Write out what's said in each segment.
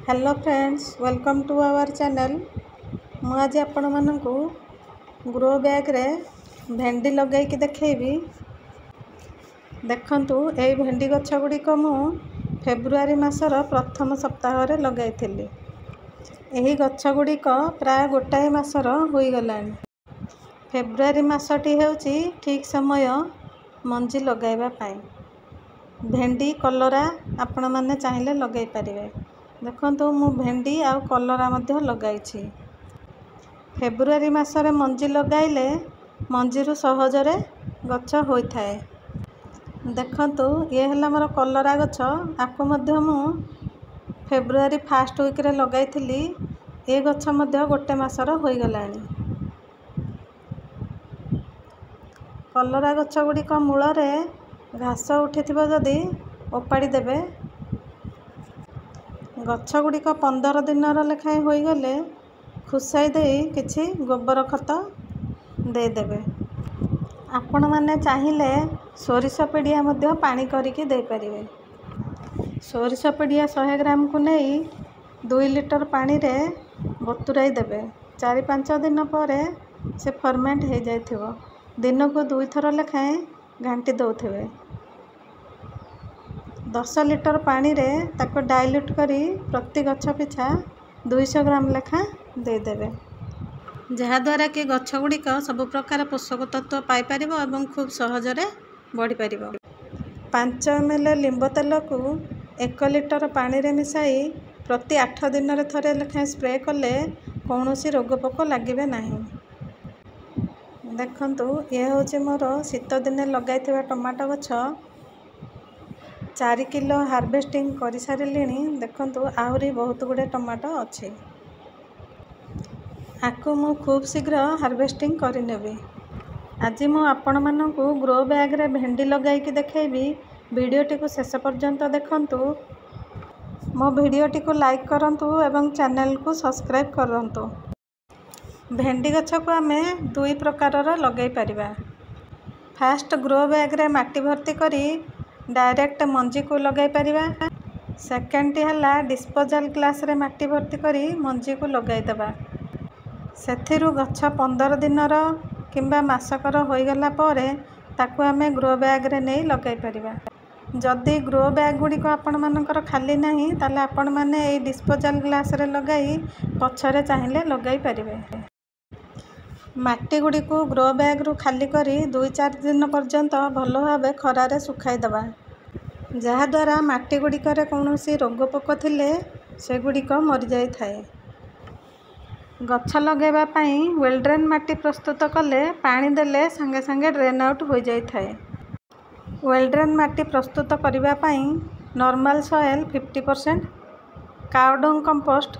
Hello friends, welcome to our channel. आज आपण मानकु grow bag रे भेंडी लगाई देखैबी। देखंतु ए भेंडी गछ गुड़िक मु फेब्रुआरी मासर प्रथम सप्ताह रे लगाइथिली। एही गछ गुड़िक प्राय गोटाए मासर होई गलानी। फेब्रुआरी मासटी हेउची ठीक समय मंजी लगाइबा पाई। भेंडी कलरा आपण माने चाहिले लगाई पारिबे। देखंतु मु भेंडी आउ कलरा मध्य लगाइछि। फेब्रुआरी मासरे मंजी लगाइले मंजीरु सहजरे गछ होई थाए। देखंतु ये हला मोर कलरा गछ। आकु मध्य मु फेब्रुआरी फास्ट वीक रे लगाइथिली। ए गछ मध्य गोटे मासर होई गलानी। कलरा गछ गुड़िक मूल रे घास उठिथिबो जदि ओपाड़ी देबे। गछ गुड़िक 15 दिनर लेखाएं होई गले खुसाई देई किछि गोबर खत दे देबे। आपण माने चाहिले सोरिष पिडिया मध्य पानी करिकि दे परिबे। सोरिष पिडिया 100 ग्राम को नेई 2 लिटर पानी रे बतुराई देबे। 4-5 दिन परे से फर्मेंट हो जाइथिबो। दिन को 2 थर लेखाएं घांटी दउथिबे। 10 लिटर पानी रे ताको डाइल्यूट करी प्रति गछ पिछा 200 ग्राम लेखा दे देबे। जहा द्वारा कि गछ गुड़िक सब प्रकार पोषक तत्व पाई परिबो एवं खूब सहजरे बढ़ी परिबो। 5 ml लिंब तेल को 1 लिटर पानी रे मिसाई प्रति 8 दिन रे थरे लेखा स्प्रे कले कौनसी रोग पोक लागिबे नाही। देखंतु ये होचे मोर शीत दिने लगाइथिबा टमाटो गछ 4 किलो हार्वेस्टिंग करि सारिलिनी। देखंतु आहुरी बहुत गुडे टमाटो अछि। आकु मु खूब शीघ्र हार्वेस्टिंग करि नेबी। आज मु आपण मानकु ग्रो बैग रे भेंडी लगाई देखैबी। वीडियोटी को शेष पर्यंत देखंतु। मो वीडियोटी को लाइक करंतु एवं चैनल को सब्सक्राइब करंतु। भेंडी गछ को आमे 2 प्रकारर लगाई परिबा। फास्ट ग्रो बैग रे माटी भर्ती करी डायरेक्ट मंजी को लगाई परिबा। सेकेंड टी हला डिस्पोजल ग्लास रे माटी भर्ती करी मंजी को लगाई देबा। सेथिरु गछ 15 दिनर किंबा मासकर होई गला परे ताकू आमे ग्रो बैग रे नै लगाई परिबा। जदि ग्रो बैग गुड़िक आपण मानकर खाली नाही ताले आपण माने ए डिस्पोजल ग्लास रे लगाई पछरे चाहिले लगाई परिबे। माटी गुड़ी को ग्रो बैग रु खाली करी 2-4 दिन पर्यंत भलो भावे खरारे सुखाई दबा। जहा द्वारा माटी गुड़िक रे कौनसी रोग पोक थिले से गुड़िक मरि जाई थाए। गछ लगेबा पई वेल ड्रेन माटी प्रस्तुत कले पानी देले संगे संगे ड्रेन आउट हो जाई थाए। वेल ड्रेन माटी प्रस्तुत करिबा पई normal soil 50%, cow dung compost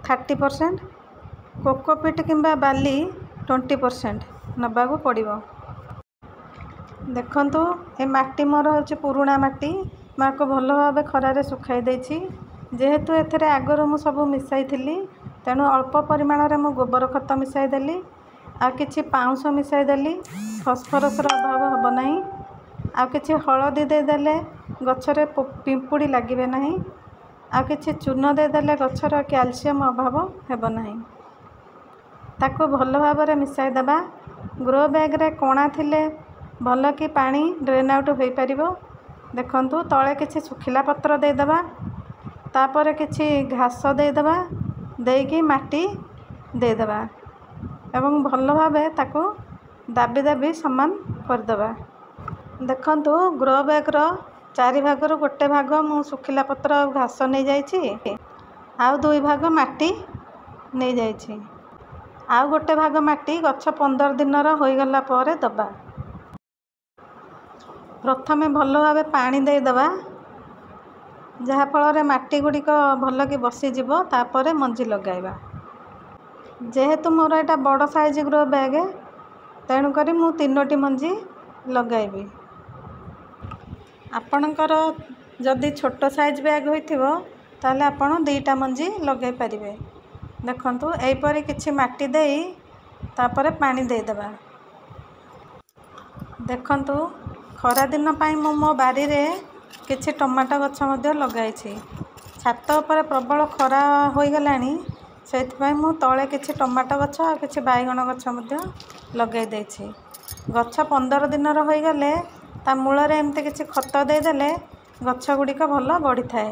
30%, cocopeat किंबा बाली 20% नबागु पड़िबो। देखंतु ए माटी मोर होचे पुराणा माटी। माको भलो भावे खरारे सुखाई देछि। जेहेतु एथरे आगरो मु सब मिसाई थिली तेणु अल्प परिमाण रे मु गोबर खत मिसाई देली। आ किछि पाउंस मिसाई देली। फॉस्फोरस रो अभाव हबो नाही। आ किछि हळदी दे देले गछरे पिंपुड़ी लागिबे नाही। आ किछि चून दे देले गछर कैल्शियम अभाव हेबो नाही। ताको भलो भाबरे मिसाई देबा। ग्रो बैग रे कोणा थिले भलो कि पानी ड्रेन आउट होई परिबो। देखंतु तळे किछि सुखिला पत्र दे देबा। तापरे किछि घास दे देबा। देकी माटी दे देबा एवं भलो भाबे ताको दाबी दाबी समान कर देबा। देखंतु ग्रो बैग रो 4 भाग रो गोटे भाग मु सुखिला पत्र और घास नै जाईछि। आउ 2 भाग माटी नै जाईछि। आउ गोटे भाग माटी गछ 15 दिनर होई गला परे दबा। प्रथमे भलो भावे पानी दे देबा। जहा फल रे माटी गुड़िक भलो कि बसी जिवो। तापरे मंजी लगाइबा। जेहेतु मोर एटा बड़ साइज ग्रो बैग तेणु करी मु 3टी मंजी लगाइबी। आपणकर जदि छोट साइज बैग होइथिबो ताले आपण 2टा मंजी लगाई परिबे। देखंतु एई परे किछि माटी देई तापरे पानी दे देबा। देखंतु खरा दिन पई मो बारी रे किछि टमाटो गछ मध्य लगाइछि। ଛାତ ଉପରେ ପ୍ରବଳ ଖରା ହୋଇଗଲାଣି, ସେଇଥିପାଇଁ ମୁଁ ତଳେ କିଛି ଟମାଟୋ ଗଛ ଆଉ କିଛି ବାଇଗଣ ଗଛ ମଧ୍ୟ ଲଗାଇ ଦେଇଛି। ଗଛ 15 ଦିନର ହୋଇଗଲେ ତା ମୂଳରେ ଏମିତି କିଛି ଖତ ଦେଇଦେଲେ ଗଛ ଗୁଡ଼ିକ ଭଲ ବଢ଼ିଥାଏ।